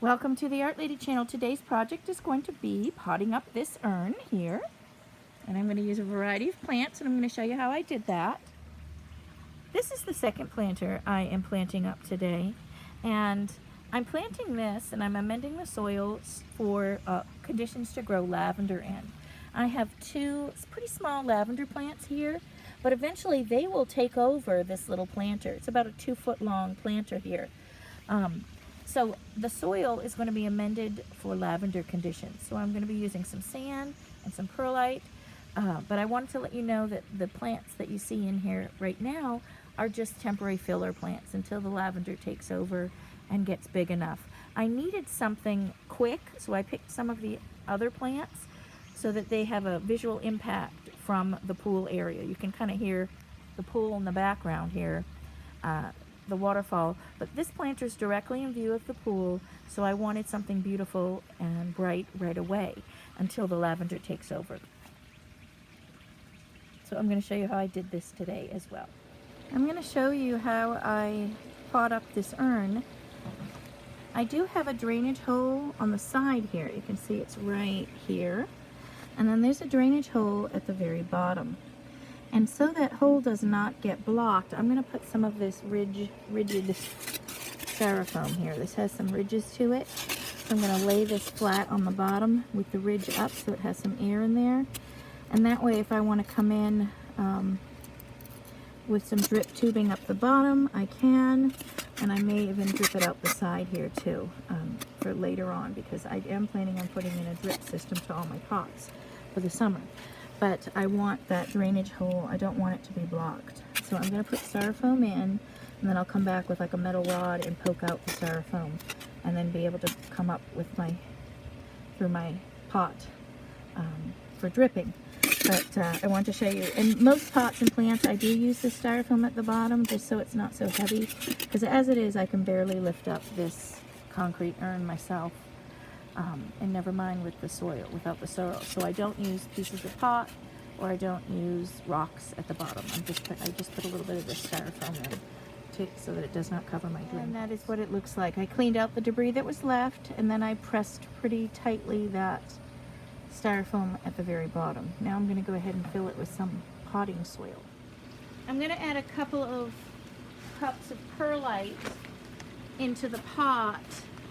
Welcome to the Art Lady channel. Today's project is going to be potting up this urn here. And I'm going to use a variety of plants, and I'm going to show you how I did that. This is the second planter I am planting up today. And I'm planting this, and I'm amending the soils for conditions to grow lavender in. I have two pretty small lavender plants here, but eventually they will take over this little planter. It's about a 2-foot long planter here. So the soil is going to be amended for lavender conditions. So I'm going to be using some sand and some perlite. But I wanted to let you know that the plants that you see in here right now are just temporary filler plants until the lavender takes over and gets big enough. I needed something quick, so I picked some of the other plants so that they have a visual impact from the pool area. You can kind of hear the pool in the background here. The waterfall, but this planter is directly in view of the pool, so I wanted something beautiful and bright right away until the lavender takes over. So I'm going to show you how I did this today as well. I'm going to show you how I pot up this urn. I do have a drainage hole on the side here. You can see it's right here, and then there's a drainage hole at the very bottom. And so that hole does not get blocked, I'm going to put some of this rigid styrofoam here. This has some ridges to it. So I'm going to lay this flat on the bottom with the ridge up so it has some air in there. And that way if I want to come in with some drip tubing up the bottom, I can. And I may even drip it out the side here too for later on, because I am planning on putting in a drip system to all my pots for the summer. But I want that drainage hole, I don't want it to be blocked. So I'm going to put styrofoam in, and then I'll come back with like a metal rod and poke out the styrofoam, and then be able to come up with through my pot for dripping. But I want to show you, in most pots and plants I do use the styrofoam at the bottom just so it's not so heavy, because as it is I can barely lift up this concrete urn myself. And never mind with the soil, without the soil. So I don't use pieces of pot, or I don't use rocks at the bottom. I just put a little bit of this styrofoam in so that it does not cover my drain. And that is what it looks like. I cleaned out the debris that was left, and then I pressed pretty tightly that styrofoam at the very bottom. Now I'm going to go ahead and fill it with some potting soil. I'm going to add a couple of cups of perlite into the pot,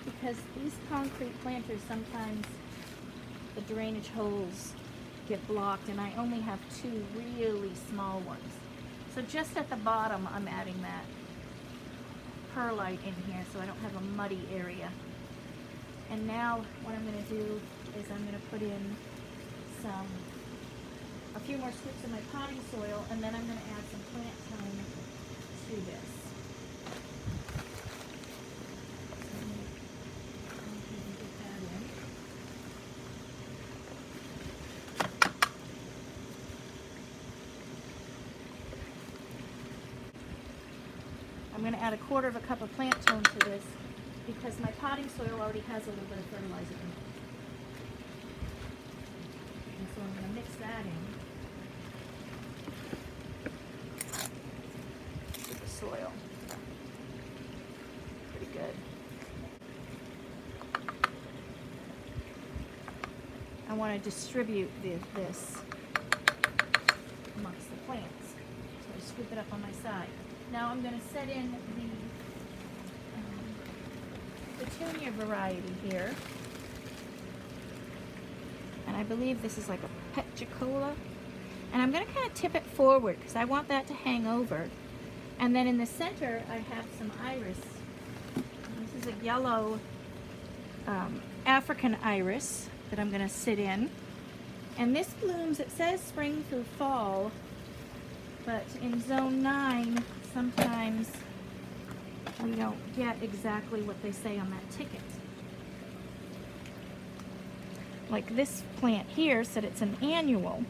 because these concrete planters, sometimes the drainage holes get blocked, and I only have two really small ones. So just at the bottom I'm adding that perlite in here so I don't have a muddy area. And now what I'm going to do is I'm going to put in a few more scoops of my potting soil, and then I'm going to add some plant tone to this. I'm going to add 1/4 cup of plant tone to this because my potting soil already has a little bit of fertilizer in it. And so I'm going to mix that in with the soil. Pretty good. I want to distribute this amongst the plants. So I scoop it up on my side. Now I'm going to set in the Petunia variety here, and I believe this is like a Petricola, and I'm going to kind of tip it forward because I want that to hang over. And then in the center I have some iris. This is a yellow African iris that I'm going to sit in, and this blooms, it says spring through fall, but in zone 9 sometimes we don't get exactly what they say on that ticket. Like this plant here said it's an annual.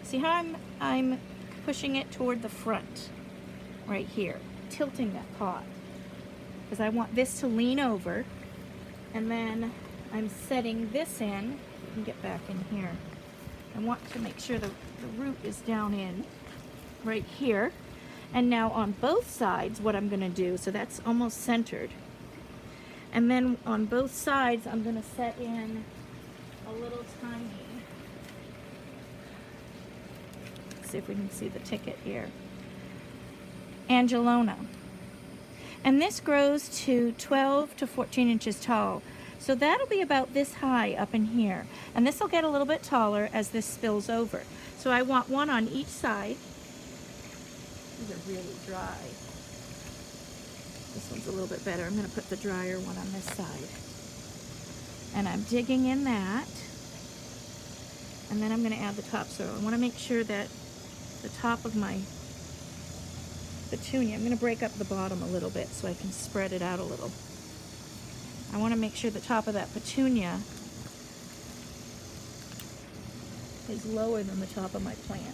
See how I'm pushing it toward the front right here, tilting that pot, because I want this to lean over, and then I'm setting this in. You can get back in here. I want to make sure the root is down in right here. And now on both sides, what I'm going to do, so that's almost centered. And then on both sides, I'm going to set in a little tiny, let's see if we can see the ticket here, Angelona. And this grows to 12 to 14 inches tall. So that'll be about this high up in here. And this will get a little bit taller as this spills over. So I want one on each side. These are really dry. This one's a little bit better. I'm going to put the drier one on this side. And I'm digging in that. And then I'm going to add the topsoil. I want to make sure that the top of my petunia, I'm going to break up the bottom a little bit so I can spread it out a little. I want to make sure the top of that petunia is lower than the top of my plant.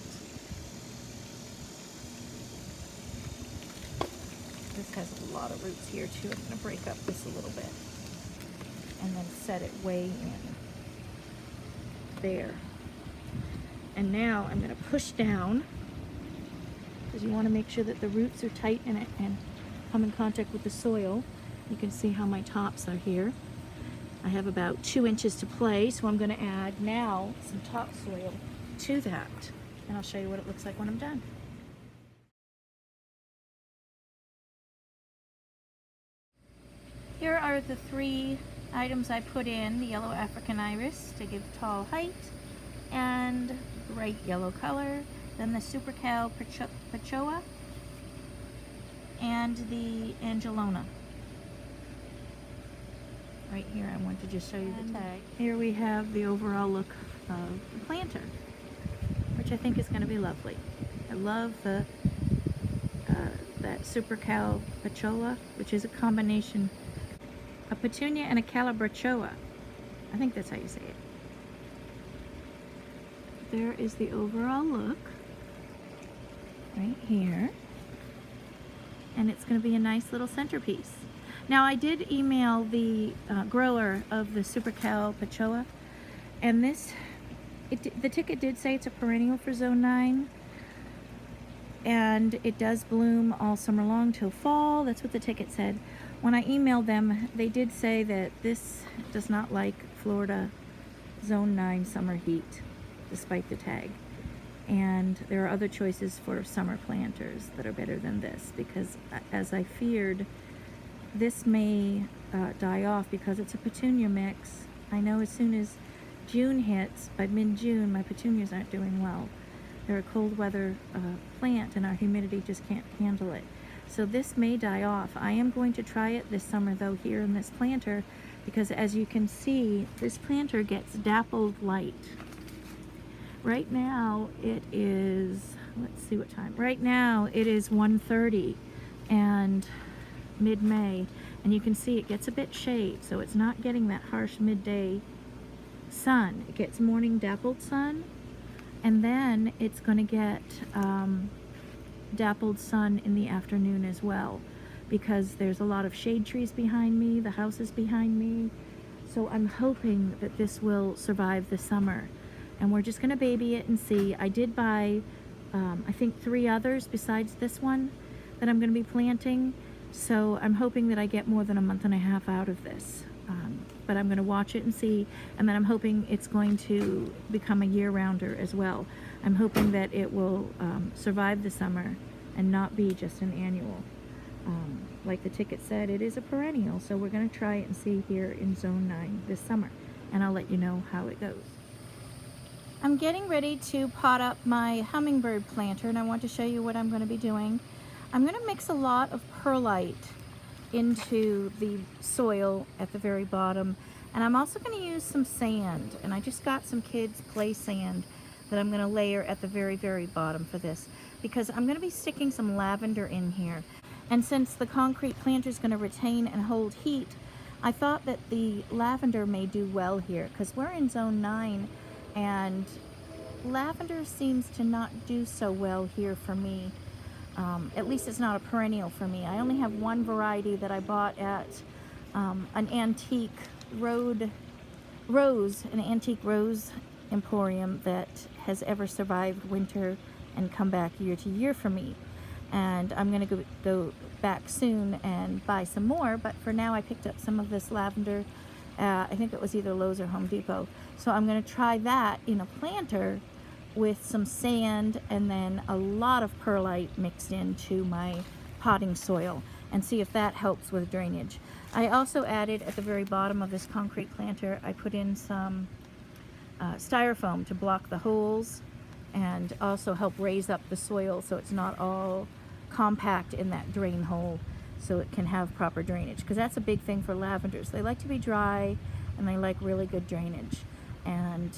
This has a lot of roots here too. I'm going to break up this a little bit and then set it way in there. And now I'm going to push down, because you want to make sure that the roots are tight in it and come in contact with the soil. You can see how my tops are here. I have about 2 inches to play, so I'm going to add now some topsoil to that. And I'll show you what it looks like when I'm done. Here are the 3 items I put in: the yellow African iris to give tall height and bright yellow color, then the Super Cal Pachoa, and the Angelona. Right here, I want to just show you the tag. Here we have the overall look of the planter, which I think is going to be lovely. I love the that Super Cal Pachoa, which is a combination, a petunia and a calabrachoa. I think that's how you say it. There is the overall look right here, and it's going to be a nice little centerpiece. Now, I did email the grower of the Super Cal Pachoa, and the ticket did say it's a perennial for zone 9, and it does bloom all summer long till fall. That's what the ticket said. When I emailed them, they did say that this does not like Florida zone 9 summer heat, despite the tag. And there are other choices for summer planters that are better than this, because as I feared, this may die off because it's a petunia mix. I know as soon as June hits, by mid-June, my petunias aren't doing well. They're a cold weather plant, and our humidity just can't handle it. So this may die off. I am going to try it this summer though here in this planter, because as you can see, this planter gets dappled light. Right now it is, let's see what time. Right now it is 1:30 and mid-May, and you can see it gets a bit shade, so it's not getting that harsh midday sun. It gets morning dappled sun, and then it's going to get dappled sun in the afternoon as well, because there's a lot of shade trees behind me, the house is behind me. So I'm hoping that this will survive the summer, and we're just going to baby it and see. I did buy I think 3 others besides this one that I'm going to be planting, so I'm hoping that I get more than a month and a half out of this. But I'm going to watch it and see, and then I'm hoping it's going to become a year-rounder as well. I'm hoping that it will survive the summer and not be just an annual. Like the ticket said, it is a perennial, so we're going to try it and see here in zone 9 this summer, and I'll let you know how it goes. I'm getting ready to pot up my hummingbird planter, and I want to show you what I'm going to be doing. I'm going to mix a lot of perlite into the soil at the very bottom, and I'm also going to use some sand, and I just got some kids play sand that I'm going to layer at the very bottom for this, because I'm going to be sticking some lavender in here. And since the concrete planter is going to retain and hold heat, I thought that the lavender may do well here, because we're in zone 9 and lavender seems to not do so well here for me. At least it's not a perennial for me. I only have one variety that I bought at an antique rose emporium that has ever survived winter and come back year to year for me. And I'm going to go back soon and buy some more, but for now I picked up some of this lavender. I think it was either Lowe's or Home Depot. So I'm going to try that in a planter with some sand and then a lot of perlite mixed into my potting soil and see if that helps with drainage. I also added at the very bottom of this concrete planter, I put in some styrofoam to block the holes and also help raise up the soil so it's not all compact in that drain hole, so it can have proper drainage, because that's a big thing for lavenders. They like to be dry and they like really good drainage, and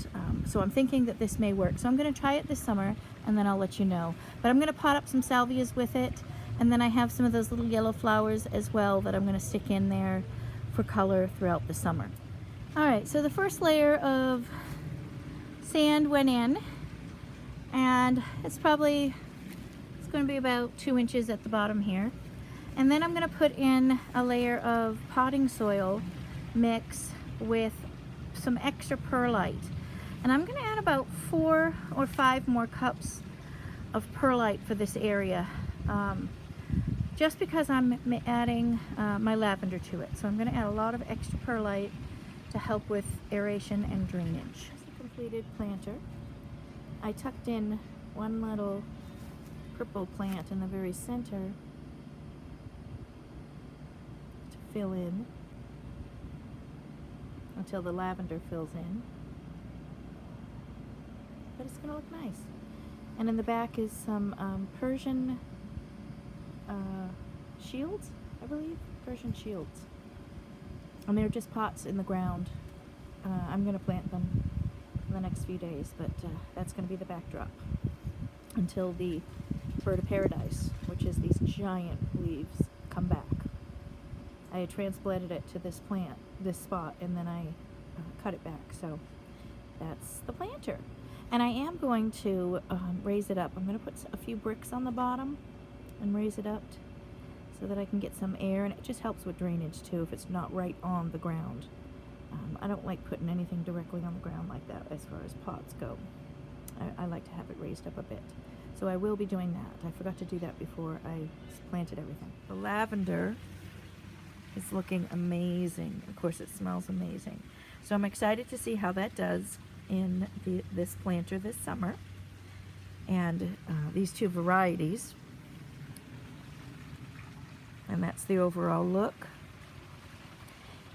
so I'm thinking that this may work. So I'm going to try it this summer and then I'll let you know. But I'm going to pot up some salvias with it, and then I have some of those little yellow flowers as well that I'm going to stick in there for color throughout the summer. Alright, so the first layer of sand went in, and it's going to be about 2 inches at the bottom here. And then I'm going to put in a layer of potting soil mix with some extra perlite. And I'm going to add about 4 or 5 more cups of perlite for this area, just because I'm adding my lavender to it. So I'm going to add a lot of extra perlite to help with aeration and drainage. It's a completed planter. I tucked in one little purple plant in the very center to fill in until the lavender fills in. But it's going to look nice. And in the back is some Persian shields, I believe. Persian shields. And they're just pots in the ground. I'm going to plant them in the next few days, but that's going to be the backdrop until the bird of paradise, which is these giant leaves, come back. I had transplanted it to this spot, and then I cut it back. So that's the planter. And I am going to raise it up. I'm going to put a few bricks on the bottom and raise it up so that I can get some air, and it just helps with drainage too if it's not right on the ground. I don't like putting anything directly on the ground like that as far as pots go. I like to have it raised up a bit. So I will be doing that. I forgot to do that before I planted everything. The lavender is looking amazing. Of course, it smells amazing. So I'm excited to see how that does in this planter this summer. And these 2 varieties. And that's the overall look.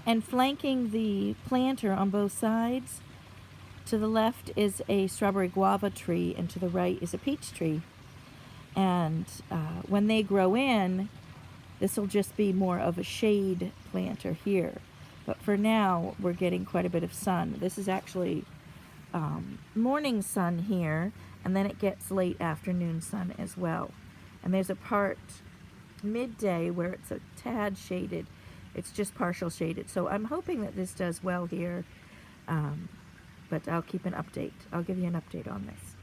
And flanking the planter on both sides, to the left is a strawberry guava tree, and to the right is a peach tree. And when they grow in, this will just be more of a shade planter here. But for now, we're getting quite a bit of sun. This is actually morning sun here, and then it gets late afternoon sun as well. And there's a part midday where it's a tad shaded. It's just partial shaded. So I'm hoping that this does well here, but I'll keep an update. I'll give you an update on this.